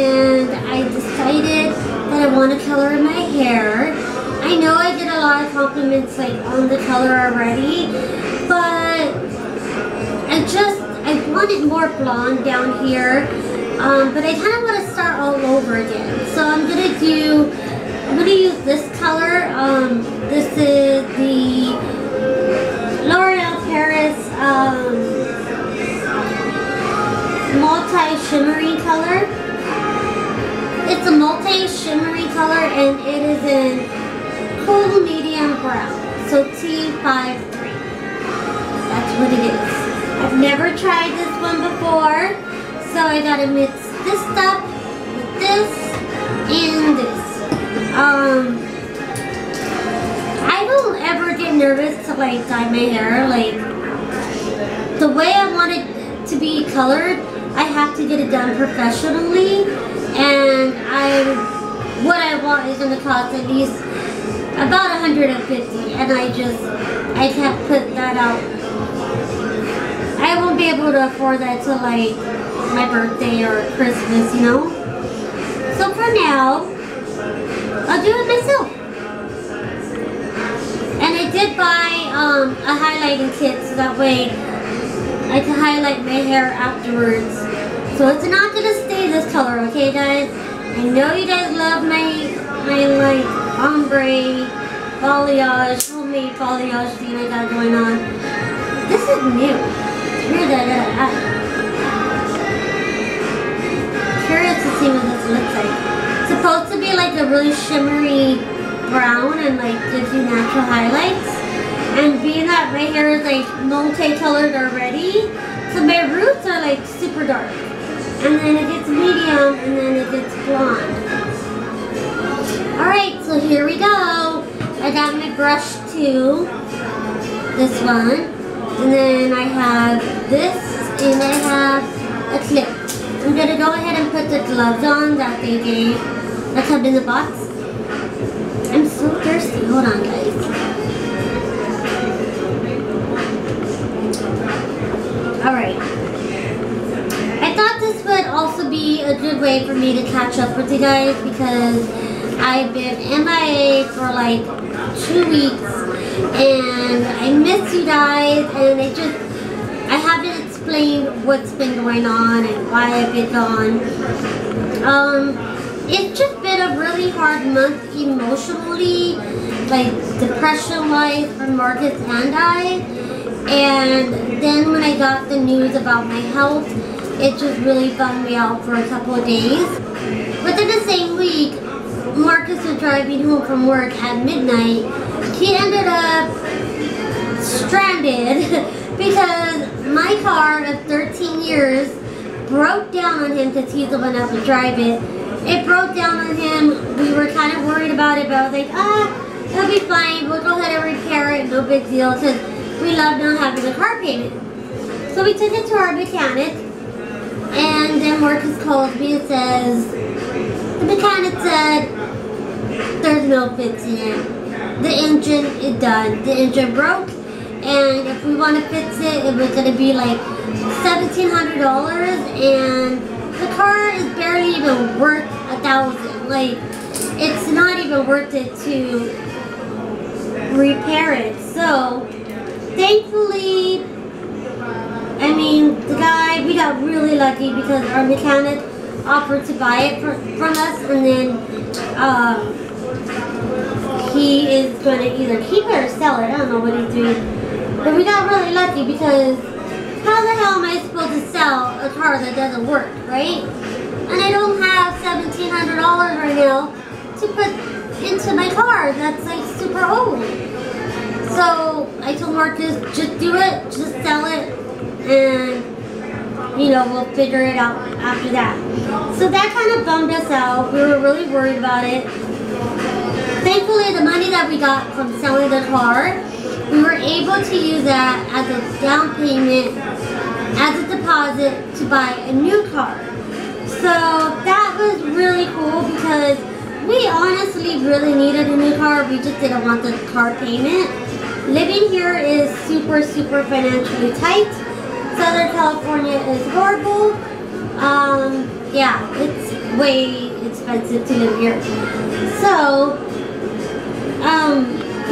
and I decided that I want to color my hair. I know I did a lot of compliments like on the color already, but I wanted more blonde down here, but I kind of want to start all over again. So I'm gonna use this color. This is the L'Oreal Paris multi-shimmery color. It's a multi-shimmery color and it is in cool medium brown. So T53. That's what it is. I've never tried this one before, so I gotta mix this stuff with this and this. I don't ever get nervous to like dye my hair. Like the way I want it to be colored, I have to get it done professionally, and what I want is gonna cost at least about $150, and I can't put that out. I won't be able to afford that till like my birthday or Christmas, you know? So for now, I'll do it myself. And I did buy a highlighting kit so that way I can highlight my hair afterwards. So it's not gonna stay this color, okay guys? I know you guys love my like ombre balayage, homemade balayage thing I got going on. This is new. It's weird that I'm curious to see what this looks like. It's supposed to be like a really shimmery brown and like gives you natural highlights. And being that my hair is like multicolored already, so my roots are like super dark. And then it gets medium and then it gets blonde. Alright, so here we go. I got my brush too. This one. And then I have this and I have a clip. I'm gonna go ahead and put the gloves on that they gave that come in the box. I'm so thirsty. Hold on, guys. Alright. I thought this would also be a good way for me to catch up with you guys because I've been MIA for like 2 weeks and I miss you guys, and I haven't explained what's been going on and why I've been gone. It's just been a really hard month emotionally, like depression-wise for Marcus and I. And then when I got the news about my health, it just really bummed me out for a couple of days. Within the same week, Marcus was driving home from work at midnight. He ended up stranded because my car of 13 years broke down on him because he's the one that would drive it. It broke down on him. We were kind of worried about it, but I was like, it'll be fine. We'll go ahead and repair it. No big deal, because we love not having a car payment. So we took it to our mechanic, and then Marcus calls me and says, the mechanic said, there's no fixing it. The engine is done. The engine broke, and if we want to fix it, it was going to be like $1,700, and the car is barely even worth $1,000. Like, it's not even worth it to repair it. So, thankfully, I mean, we got really lucky because our mechanic offered to buy it from us, and then he is going to either keep it or sell it. I don't know what he's doing. But we got really lucky because how the hell am I supposed to sell a car that doesn't work, right? And I don't have $1,700 right now to put into my car that's like super old. So I told Marcus, just do it, just sell it, and you know, we'll figure it out after that. So that kind of bummed us out. We were really worried about it. Thankfully, the money that we got from selling the car, we were able to use that as a down payment, as a deposit to buy a new car. So that was really cool because we honestly really needed a new car. We just didn't want the car payment. Living here is super financially tight. Southern California is horrible. Yeah, it's way expensive to live here. So,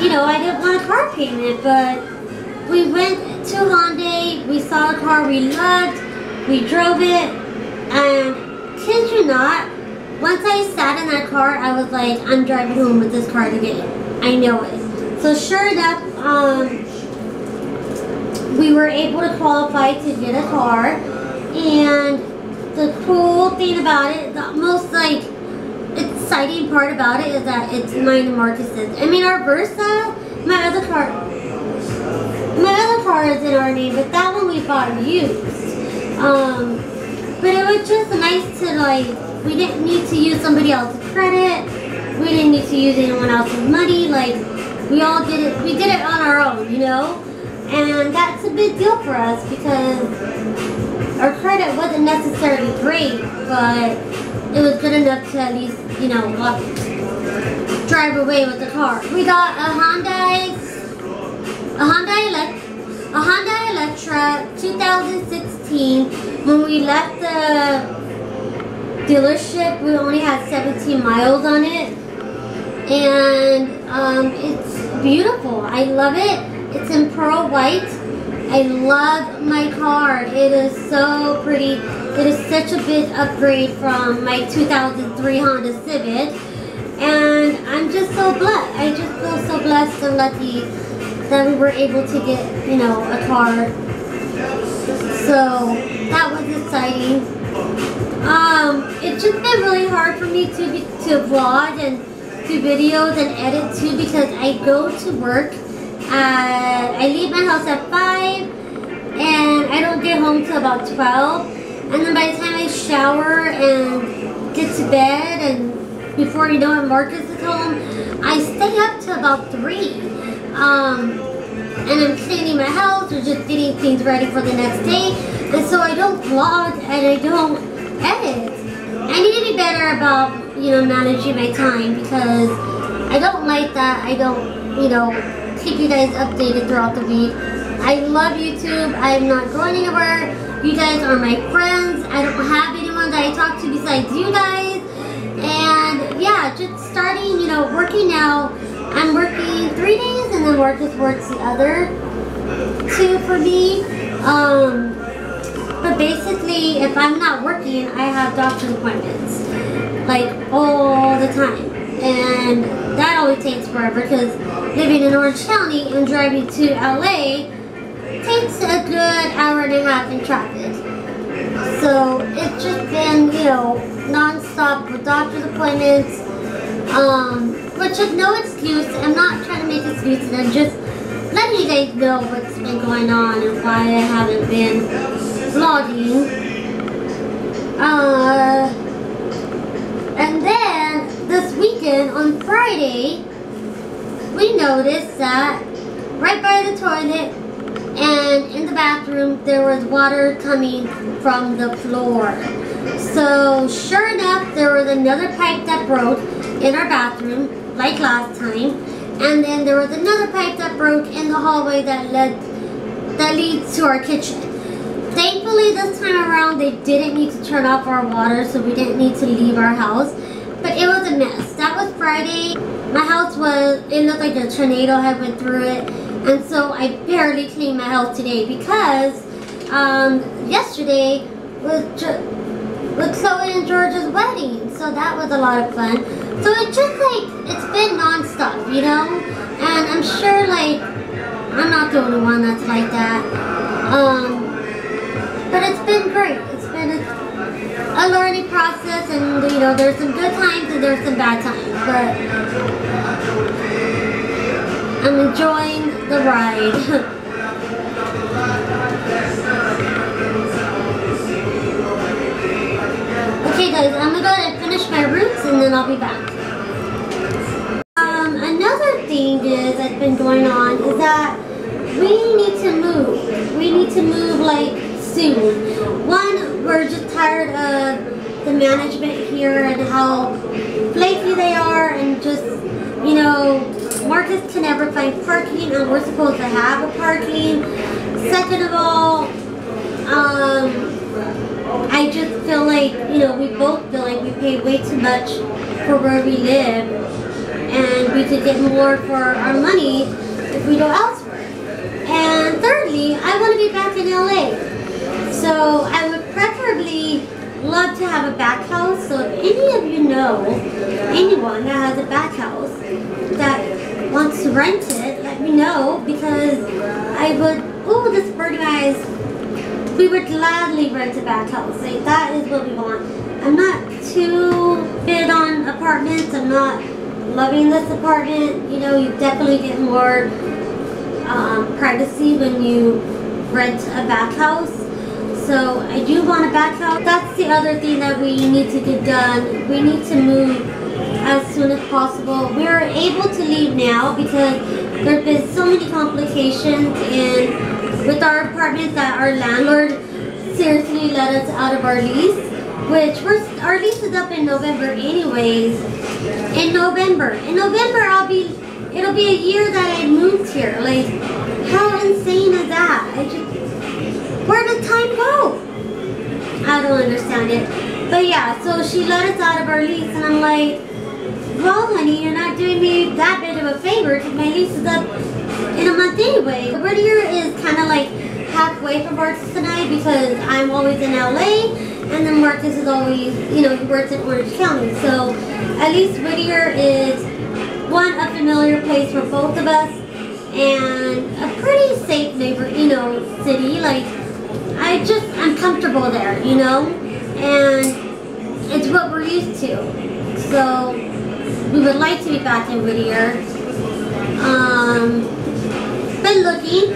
you know, I didn't want a car payment, but we went to Hyundai, we saw a car we loved, we drove it, and kid you not, once I sat in that car, I was like, I'm driving home with this car today. I know it. So sure enough, we were able to qualify to get a car, and the cool thing about it, the most like exciting part about it is that it's mine and Marcus's. I mean, our Versa, my other car is in our name, but that one we bought used. But it was just nice to like, we didn't need to use somebody else's credit. We didn't need to use anyone else's money. Like, we all did it. We did it on our own, you know. And that's a big deal for us because our credit wasn't necessarily great, but it was good enough to at least, you know, drive away with the car. We got a Hyundai Electra 2016. When we left the dealership, we only had 17 miles on it, and it's beautiful. I love it. It's in pearl white. I love my car. It is so pretty. It is such a big upgrade from my 2003 Honda Civic, and I'm just so blessed. I just feel so blessed and lucky that we were able to get, you know, a car. So that was exciting. It's just been really hard for me to vlog and do videos and edit too, because I go to work I leave my house at 5 and I don't get home till about 12, and then by the time I shower and get to bed, and before you know it, Marcus is home, I stay up till about 3. And I'm cleaning my house or just getting things ready for the next day, and so I don't vlog and I don't edit. I need to be better about, you know, managing my time, because I don't like that I don't, you know, keep you guys updated throughout the week. I love YouTube. I'm not going anywhere. You guys are my friends. I don't have anyone that I talk to besides you guys. And yeah, just starting, you know, working now. I'm working 3 days and then Marcus works the other 2 for me. But basically, if I'm not working, I have doctor's appointments, like all the time. And that always takes forever, because living in Orange County and driving to LA takes a good hour and a half in traffic. So it's just been, you know, non-stop with doctor's appointments, which is no excuse. I'm not trying to make excuses. I'm just letting you guys know what's been going on and why I haven't been vlogging. And then this weekend on Friday, we noticed that right by the toilet and in the bathroom there was water coming from the floor. So sure enough, there was another pipe that broke in our bathroom like last time, and then there was another pipe that broke in the hallway that leads to our kitchen. Thankfully this time around they didn't need to turn off our water, so we didn't need to leave our house, but it was a mess. That was Friday. My house it looked like a tornado had went through it, and so I barely cleaned my house today because yesterday was Chloe and George's wedding, so that was a lot of fun. So it's just like, it's been non-stop, you know, and I'm sure like I'm not the only one that's like that. But it's been great. It's been a learning process, and you know, there's some good times and there's some bad times, but I'm enjoying the ride. Okay guys, I'm gonna go ahead and finish my roots and then I'll be back. Another thing that's been going on is that we need to move. We need to move like soon. One, we're just tired of the management here and how flaky they are, and just, you know, Marcus can never find parking and we're supposed to have a parking. Second of all, I just feel like, you know, we both feel like we pay way too much for where we live, and we could get more for our money if we go elsewhere. And thirdly, I want to be back in LA. So I would preferably love to have a back house. So if any of you know anyone that has a back house that wants to rent it, let me know, because I would, oh, this birdie eyes, we would gladly rent a back house. Like, that is what we want. I'm not too big on apartments. I'm not loving this apartment. You know, you definitely get more privacy when you rent a back house. So I do want a back house. That's the other thing that we need to get done. We need to move as soon as possible. We are able to leave now because there have been so many complications with our apartment that our landlord seriously let us out of our lease, which our lease is up in November anyways. In November it'll be a year that I moved here. Like, how insane is that? Where did time go? I don't understand it. But yeah, so she let us out of our lease, and I'm like, well, honey, you're not doing me that big of a favor because my lease is up in a month anyway. Whittier is kind of like halfway from Marcus and I, because I'm always in LA, and then Marcus is always, you know, he works in Orange County. So at least Whittier is one, a familiar place for both of us, and a pretty safe neighbor, you know, city. Like, I'm comfortable there, you know, and it's what we're used to. So we would like to be back in Whittier. Been looking.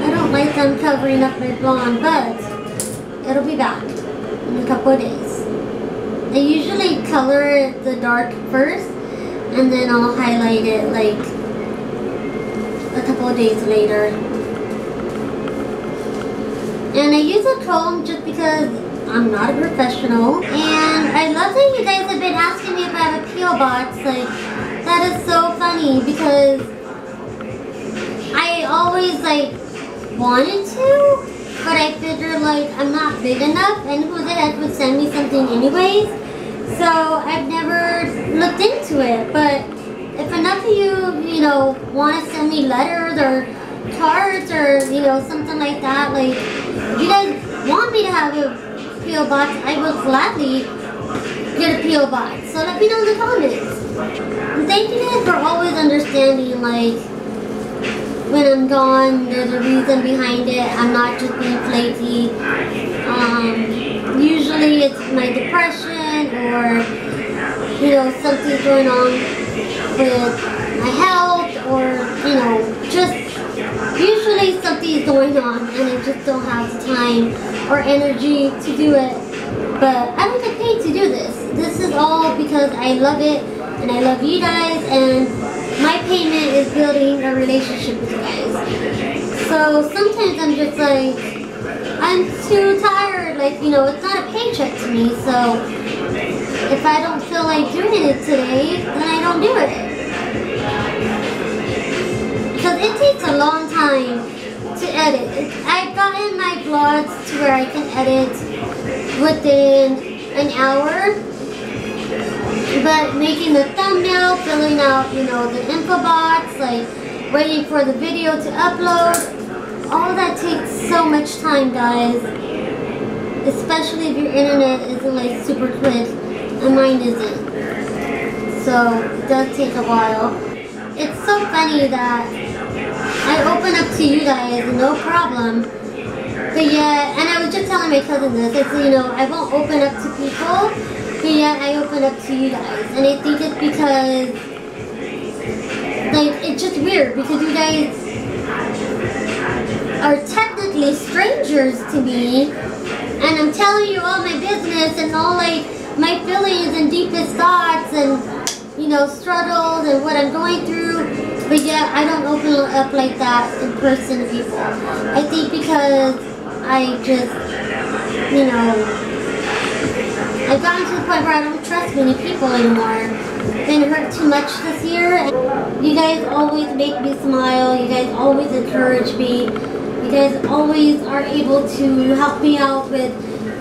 I don't like them covering up my blonde, but it'll be back in a couple of days. I usually color the dark first, and then I'll highlight it like a couple of days later. And I use a comb just because I'm not a professional. And I love that you guys have been asking me if I have a P.O. box. Like, that is so funny because I always like wanted to, but I figured like I'm not big enough, and who the heck would send me something anyways? So I've never looked into it. But if enough of you, you know, want to send me letters or cards or, you know, something like that, like, if you guys want me to have a P.O. box, I will gladly get a P.O. box. So let me know in the comments. And thank you guys for always understanding, like, when I'm gone, there's a reason behind it. I'm not just being flaky. Usually it's my depression, or, you know, something's going on with my health, or, you know, just usually something's going on and I just don't have the time or energy to do it. But I don't get paid to do this. This is all because I love it and I love you guys, and my payment is building a relationship with you guys. So sometimes I'm just like, I'm too tired. Like, you know, it's not a paycheck to me. So if I don't feel like doing it today, then I don't do it. Because it takes a long time to edit. I've gotten my vlogs to where I can edit within an hour, but making the thumbnail, filling out, you know, the info box, like waiting for the video to upload, all that takes so much time, guys. Especially if your internet isn't like super quick, and mine isn't. So it does take a while. It's so funny that I open up to you guys, no problem. But yet, and I was just telling my cousin this, I said, you know, I won't open up to people, but yet I open up to you guys. And I think it's because, like, it's just weird because you guys are technically strangers to me, and I'm telling you all my business and all, like, my feelings and deepest thoughts and, you know, struggles and what I'm going through. But yet, I don't open up like that in person to people. I think because I just, you know, I've gotten to the point where I don't trust many people anymore. Been hurt too much this year. And you guys always make me smile. You guys always encourage me. You guys always are able to help me out with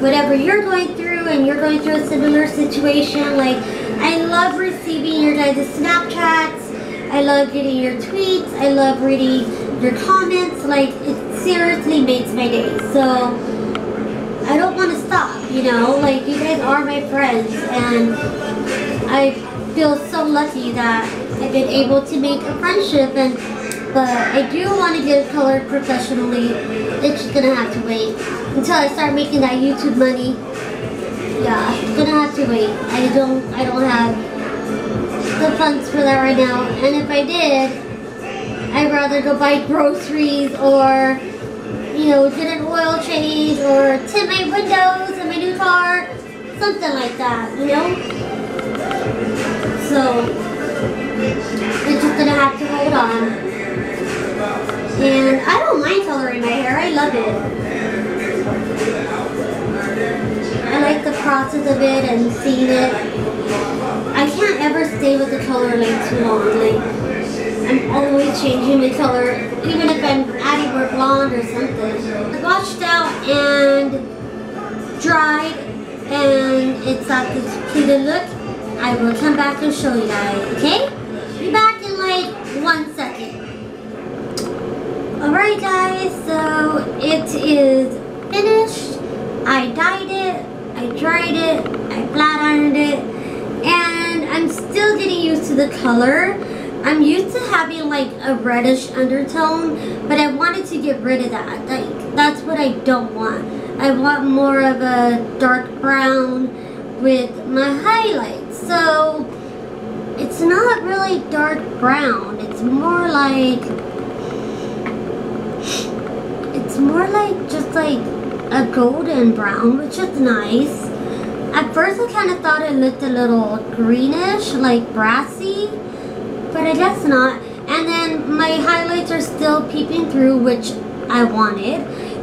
whatever you're going through and you're going through a similar situation. Like, I love receiving your guys' Snapchats. I love getting your tweets. I love reading your comments. Like, it seriously makes my day. So I don't want to stop, you know. Like, you guys are my friends, and I feel so lucky that I've been able to make a friendship. But I do want to get it colored professionally. It's just gonna have to wait until I start making that YouTube money. Yeah, it's gonna have to wait. I don't have the funds for that right now. And if I did, I'd rather go buy groceries or, you know, get an oil change or tint my windows in my new car, something like that, you know. So it's just gonna have to hold on. And I don't mind coloring my hair. I love it. I like the process of it and seeing it. I can't ever stay with the color like too long. Like, I'm always changing my color, even if I'm adding more blonde or something. I washed out and dried, and it's at this completed look. I will come back and show you guys, okay? Be back in like 1 second. Alright guys, so it is finished. I dyed it, I dried it, I flat ironed it, and I'm still getting used to the color. I'm used to having like a reddish undertone, but I wanted to get rid of that. Like, that's what I don't want. I want more of a dark brown with my highlights. So it's not really dark brown. It's more like just like a golden brown, which is nice. At first I kind of thought it looked a little greenish, like brassy, but I guess not. And then my highlights are still peeping through, which I wanted,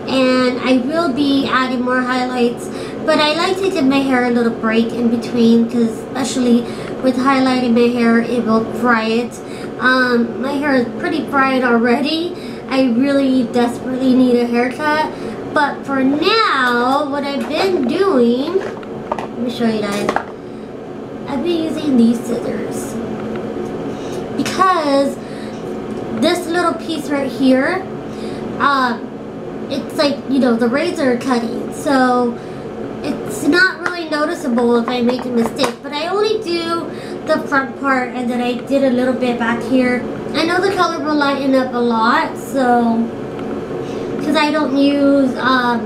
and I will be adding more highlights. But I like to give my hair a little break in between, because especially with highlighting my hair, it will fry it. My hair is pretty fried already. I really desperately need a haircut. But for now, what I've been doing, let me show you guys. I've been using these scissors, because this little piece right here, it's like, you know, the razor cutting. So it's not really noticeable if I make a mistake. But I only do the front part, and then I did a little bit back here. I know the color will lighten up a lot, so, because I don't use, I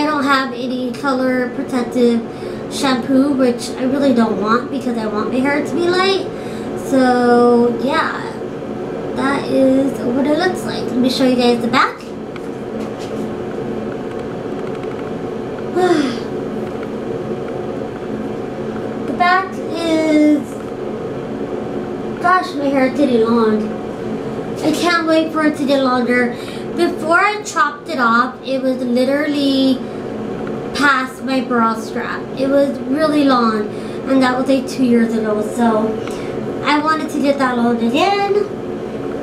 don't have any color protective shampoo, which I really don't want, because I want my hair to be light. So yeah, that is what it looks like. Let me show you guys the back. The back is, gosh, my hair is getting long. I can't wait for it to get longer. Before I chopped it off, it was literally past my bra strap. It was really long, and that was like 2 years ago. So I wanted to get that long again.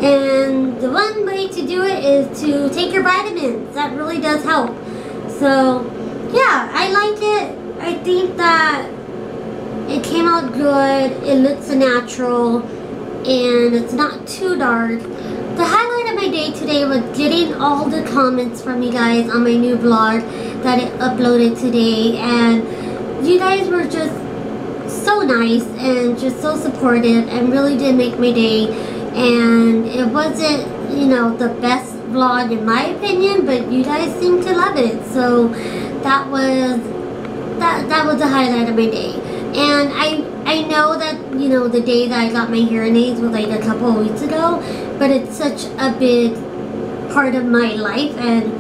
And the one way to do it is to take your vitamins. That really does help. So yeah, I like it. I think that it came out good. It looks natural, and it's not too dark. The highlight of my day today was getting all the comments from you guys on my new vlog that I uploaded today, and you guys were just so nice and just so supportive and really did make my day. And it wasn't, you know, the best vlog in my opinion, but you guys seemed to love it. So that was the highlight of my day. And I know that, you know, the day that I got my hearing aids was like a couple of weeks ago, but it's such a big part of my life, and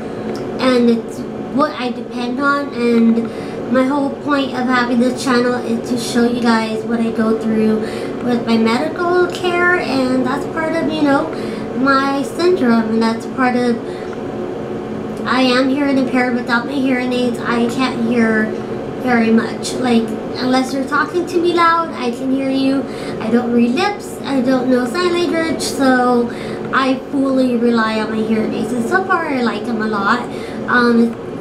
it's what I depend on. And my whole point of having this channel is to show you guys what I go through with my medical care, and that's part of, you know, my syndrome, and that's part of, I am hearing impaired. Without my hearing aids, I can't hear very much. Like, unless you're talking to me loud, I can hear you. I don't read lips, I don't know sign language, so I fully rely on my hearing aids, and so far I like them a lot.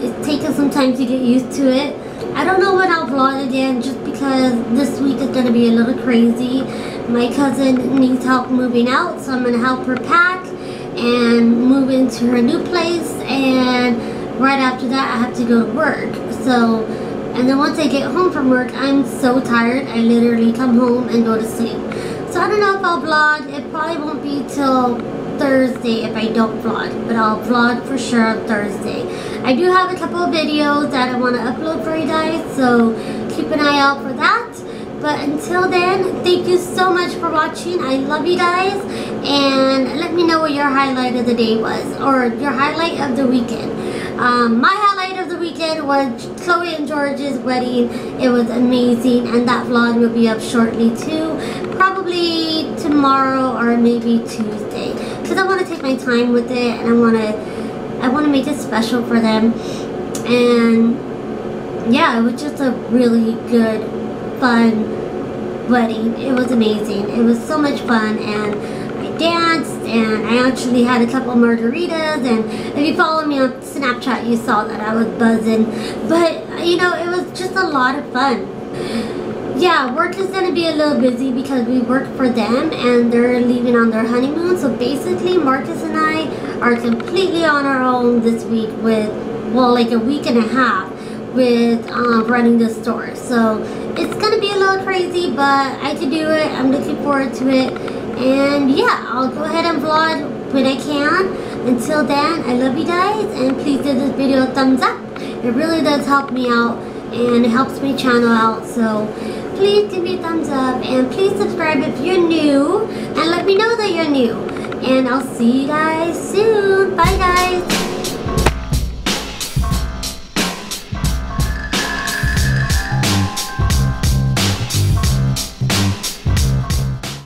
it's taken some time to get used to it. I don't know when I'll vlog again, just because this week is going to be a little crazy. My cousin needs help moving out, so I'm going to help her pack and move into her new place, and right after that I have to go to work. So, and then once I get home from work, I'm so tired, I literally come home and go to sleep. So I don't know if I'll vlog. It probably won't be till Thursday if I don't vlog, but I'll vlog for sure on Thursday. I do have a couple of videos that I want to upload for you guys, so keep an eye out for that. But until then, thank you so much for watching. I love you guys, and let me know what your highlight of the day was, or your highlight of the weekend. My highlight of the weekend was Chloe and George's wedding. It was amazing, and that vlog will be up shortly too, probably tomorrow or maybe Tuesday, because I want to take my time with it, and I want to make it special for them. And yeah, it was just a really good, fun wedding. It was amazing. It was so much fun, and I danced, and I actually had a couple margaritas, and if you follow me on Snapchat, you saw that I was buzzing. But you know, it was just a lot of fun. Yeah, work is going to be a little busy because we work for them and they're leaving on their honeymoon. So basically, Marcus and I are completely on our own this week with, well, like a week and a half with running the store. So it's going to be a little crazy, but I can do it. I'm looking forward to it. And yeah, I'll go ahead and vlog when I can. Until then, I love you guys, and please give this video a thumbs up. It really does help me out, and it helps my channel out. So please give me a thumbs up, and please subscribe if you're new, and let me know that you're new. And I'll see you guys soon. Bye guys.